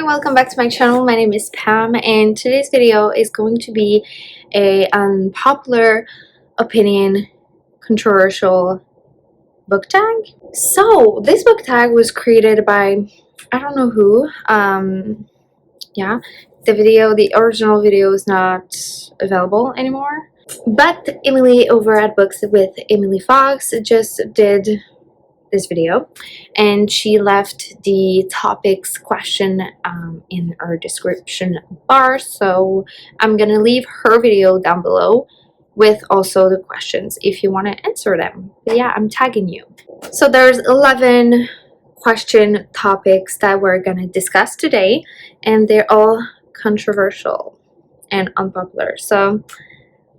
welcome back to my channel. My name is Pam and today's video is going to be a unpopular opinion controversial book tag. So this book tag was created by I don't know who. Yeah, the original video is not available anymore, but Emily over at Books with Emily Fox just did this video and she left the topics question in our description bar, so I'm gonna leave her video down below with also the questions if you want to answer them. But yeah, I'm tagging you. So there's 11 question topics that we're gonna discuss today and they're all controversial and unpopular, so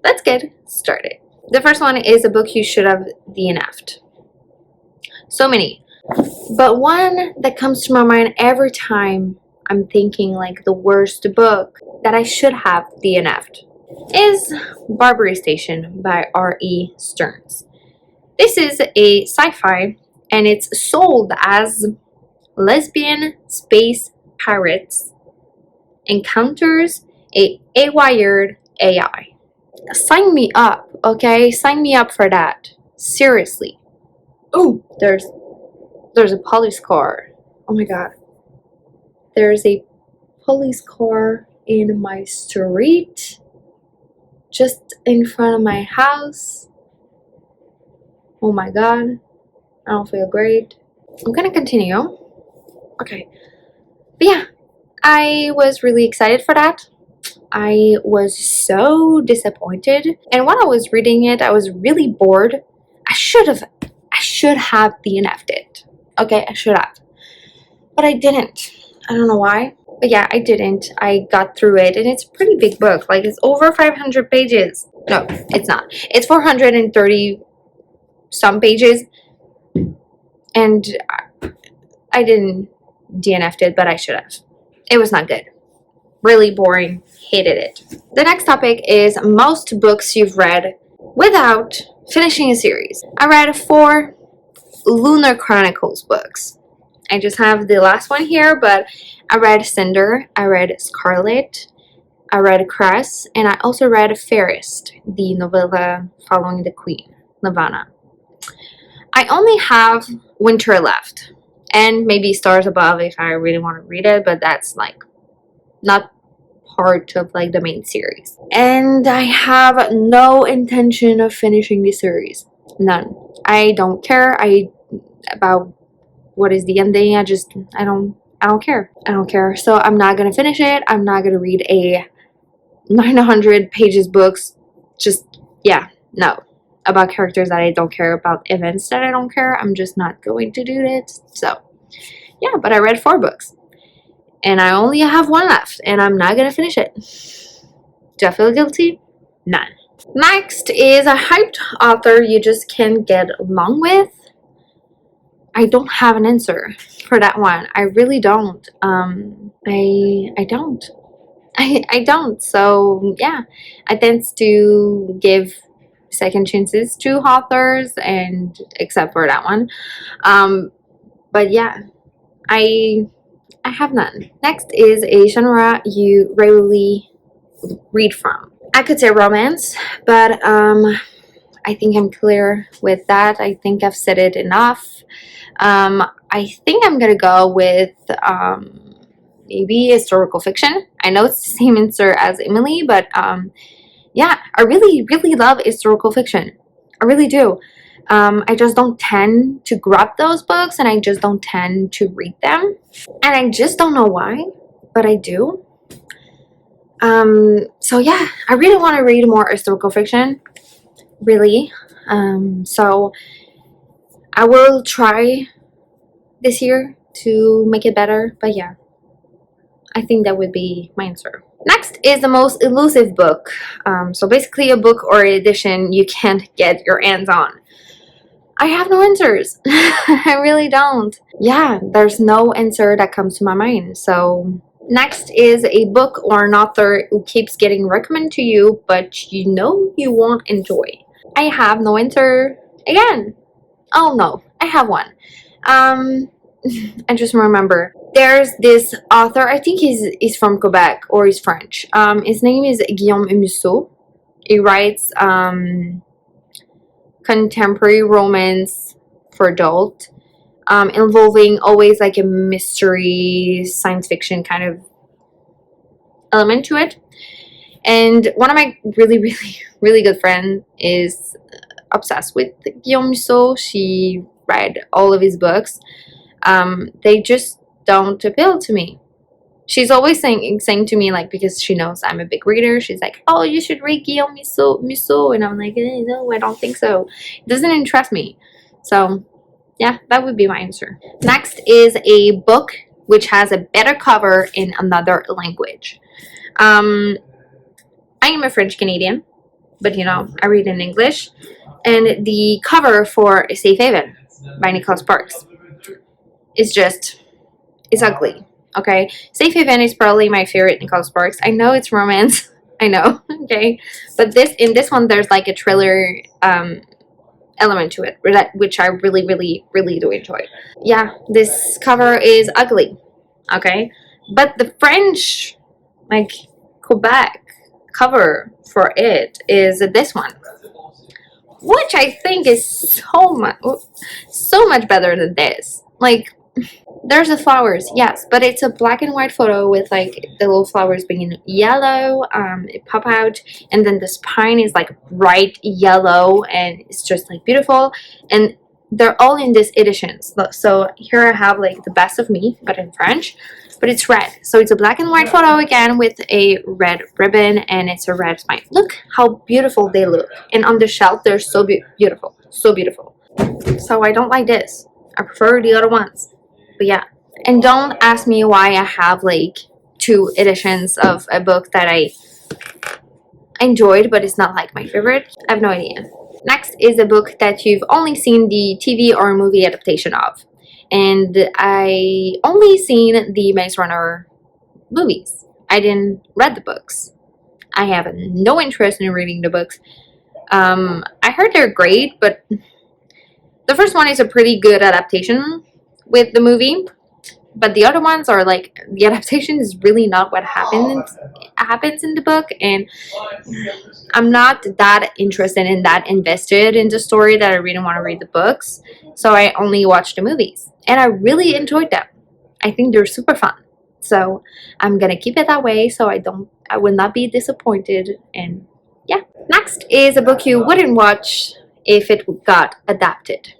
let's get started. The first one is a book you should have DNF'd. So many, but one that comes to my mind every time I'm thinking like the worst book that I should have DNF'd is Barbary Station by R.E. Stearns. This is a sci-fi and it's sold as lesbian space pirates encounters a wired AI. Sign me up, okay? Sign me up for that. Seriously. Oh, there's a police car. Oh my god. There's a police car in my street, just in front of my house. Oh my god. I don't feel great. I'm gonna continue. Okay. But yeah, I was really excited for that. I was so disappointed. And when I was reading it, I was really bored. I should have DNF'd it. Okay, I should have. But I didn't. I don't know why. But yeah, I didn't. I got through it and it's a pretty big book. Like it's over 500 pages. No, it's not. It's 430 some pages. And I didn't DNF'd it, but I should have. It was not good. Really boring. Hated it. The next topic is most books you've read without finishing a series. I read 4 Lunar Chronicles books. I just have the last one here, but I read Cinder, I read Scarlet, I read Cress, and I also read Fairest, the novella following the Queen, Nirvana. I only have Winter left, and maybe Stars Above if I really want to read it, but that's like not part of like the main series. And I have no intention of finishing the series. None. I don't care about what is the ending. I don't care. I don't care. So I'm not gonna finish it. I'm not gonna read a 900 pages books. Just, yeah, no. About characters that I don't care about, events that I don't care. I'm just not going to do it. So yeah, but I read 4 books. And I only have 1 left, and I'm not gonna finish it. Do I feel guilty? None. Next is a hyped author you just can't get along with. I don't have an answer for that one. I really don't. I don't. I don't. So yeah, I tend to give second chances to authors, and except for that one. But yeah, I have none. Next is a genre you rarely read from. I could say romance, but I think I'm clear with that. I think I've said it enough. I think I'm gonna go with maybe historical fiction. I know it's the same answer as Emily, but yeah, I really love historical fiction. I really do. I just don't tend to grab those books, and I just don't tend to read them, and I just don't know why, but I do. So yeah, I really want to read more historical fiction, really. So I will try this year to make it better, but yeah, I think that would be my answer. Next is the most elusive book. So basically a book or edition you can't get your hands on. I have no answers. I really don't. Yeah, there's no answer that comes to my mind. So next is a book or an author who keeps getting recommended to you, but you know you won't enjoy. I have no answer again. Oh no, I have one. I just remember there's this author, I think he's from Quebec or he's French. His name is Guillaume Musso. He writes contemporary romance for adult, involving always like a mystery science fiction kind of element to it. And one of my really good friends is obsessed with Guillaume Musso. She read all of his books. They just don't appeal to me. She's always saying to me, like, because she knows I'm a big reader, she's like, oh, you should read Guillaume Musso. And I'm like, no, I don't think so. It doesn't interest me. So yeah, that would be my answer. Next is a book which has a better cover in another language. I am a French Canadian, but you know, I read in English. And the cover for Safe Haven by Nicholas Sparks is ugly. Okay, Safe Haven is probably my favorite Nicholas Sparks. I know it's romance. I know. Okay, but in this one there's like a thriller element to it, which I really do enjoy. Yeah, this cover is ugly. Okay, but the French, like Quebec cover for it is this one, which I think is so much better than this. Like, there's the flowers, yes, but it's a black and white photo with like the little flowers being yellow, it pop out, and then the spine is like bright yellow, and it's just like beautiful. And they're all in these editions. So here I have like the best of me, but in French, but it's red. So it's a black and white photo again with a red ribbon, and it's a red spine. Look how beautiful they look, and on the shelf they're so beautiful, so beautiful. So I don't like this. I prefer the other ones. But yeah, and don't ask me why I have like 2 editions of a book that I enjoyed, but it's not like my favorite. I have no idea. Next is a book that you've only seen the TV or movie adaptation of. And I only seen the Maze Runner movies. I didn't read the books. I have no interest in reading the books. I heard they're great, but the first one is a pretty good adaptation with the movie, but the other ones are like, the adaptation is really not what happens in the book, and I'm not that interested in that invested in the story that I really want to read the books. So I only watched the movies, and I really enjoyed them. I think they're super fun, so I'm gonna keep it that way so I will not be disappointed. And yeah, next is a book you wouldn't watch if it got adapted.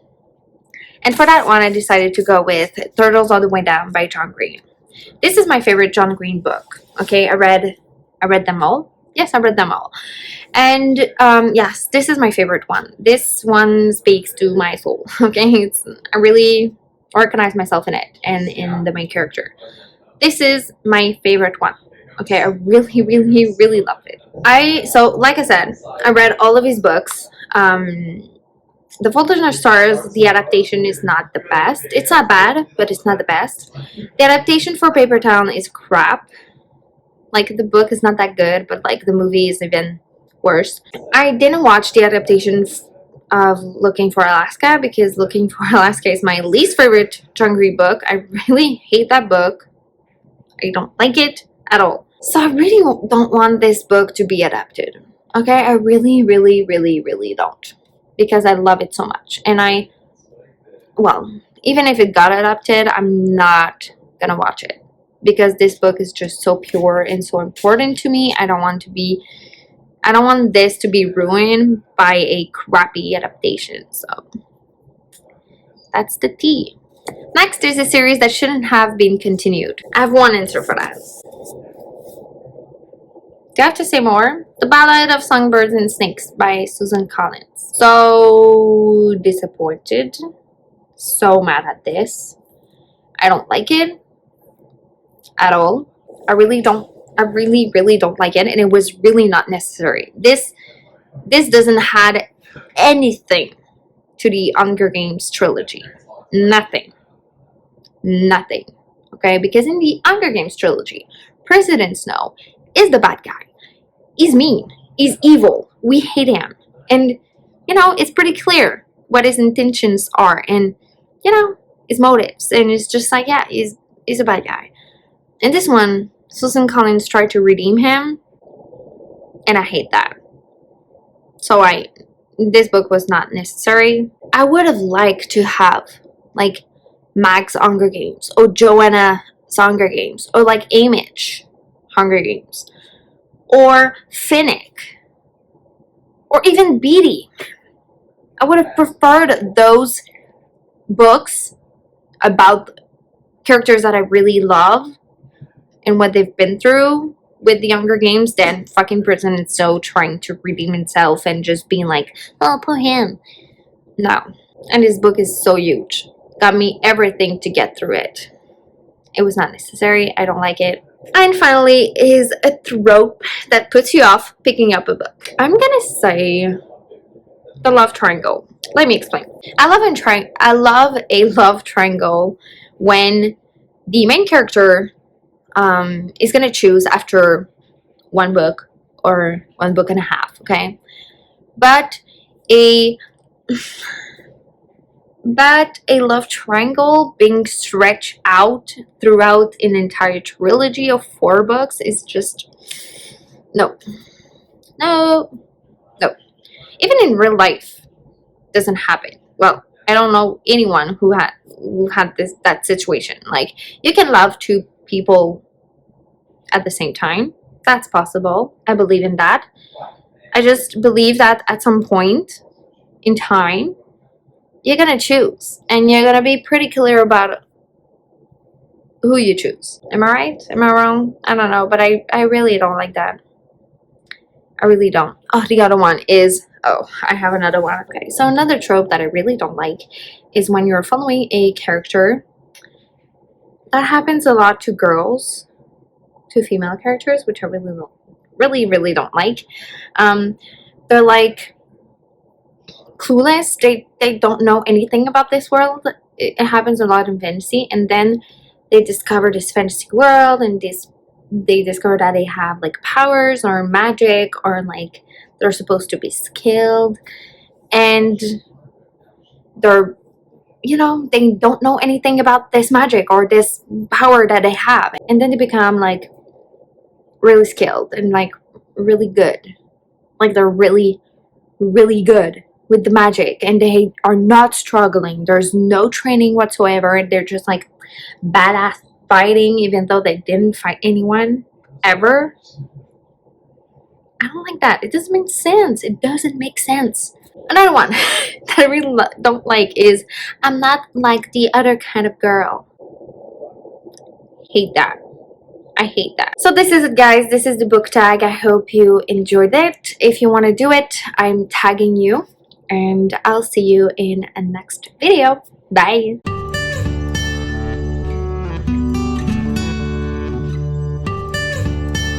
And for that one, I decided to go with Turtles All the Way Down by John Green. This is my favorite John Green book. Okay, I read them all. Yes, I read them all. And yes, this is my favorite one. This one speaks to my soul. Okay, I really recognize myself in it and in the main character. This is my favorite one. Okay, I really loved it. So like I said, I read all of his books. The Fault in Our Stars, the adaptation is not the best. It's not bad, but it's not the best. The adaptation for Paper Town is crap. Like, the book is not that good, but like the movie is even worse. I didn't watch the adaptation of Looking for Alaska, because Looking for Alaska is my least favorite John Green book. I really hate that book. I don't like it at all. So I really don't want this book to be adapted. Okay, I really don't. Because I love it so much. And even if it got adapted, I'm not gonna watch it. Because this book is just so pure and so important to me. I don't want this to be ruined by a crappy adaptation. So that's the tea. Next is a series that shouldn't have been continued. I have one answer for that. Do I have to say more? The Ballad of Songbirds and Snakes by Susan Collins. So disappointed. So mad at this. I don't like it at all. I really don't like it, and it was really not necessary. This doesn't add anything to the Hunger Games trilogy. Nothing. Okay, because in the Hunger Games trilogy, President Snow is the bad guy. He's mean. He's evil. We hate him. And, you know, it's pretty clear what his intentions are. And, you know, his motives, and it's just like, yeah, he's a bad guy. And this one, Susan Collins tried to redeem him, and I hate that. So this book was not necessary. I would have liked to have like Mag's Hunger Games, or Joanna's Hunger Games, or like Amish Hunger Games, or Finnick, or even Beatty. I would have preferred those books about characters that I really love and what they've been through with the Hunger Games than fucking Prison and So trying to redeem himself and just being like, oh, poor him. No. And this book is so huge. Got me everything to get through it. It was not necessary. I don't like it. And finally is a trope that puts you off picking up a book. I'm gonna say the love triangle. Let me explain. I love a love triangle when the main character is gonna choose after one book or 1 book and a half, okay? But a love triangle being stretched out throughout an entire trilogy of 4 books is just no. Even in real life, doesn't happen. Well, I don't know anyone who had that situation. Like, you can love 2 people at the same time. That's possible. I believe in that. I just believe that at some point in time, you're gonna choose, and you're gonna be pretty clear about who you choose. Am I right? Am I wrong? I don't know, but I really don't like that. I really don't. Oh, the other one is, I have another one. Okay, so another trope that I really don't like is when you're following a character. That happens a lot to girls, to female characters, which I really don't like. They're like clueless. They don't know anything about this world. It happens a lot in fantasy, and then they discover this fantasy world, and they discover that they have like powers or magic, or like they're supposed to be skilled, and they're, you know, they don't know anything about this magic or this power that they have, and then they become like really skilled and like really good. Like, they're really good with the magic, and they are not struggling. There's no training whatsoever, and they're just like badass fighting, even though they didn't fight anyone ever. I don't like that. It doesn't make sense. It doesn't make sense. Another one that I really don't like is, I'm not like the other kind of girl. Hate that. I hate that. So this is it, guys. This is the book tag. I hope you enjoyed it. If you want to do it, I'm tagging you, and I'll see you in a next video. Bye.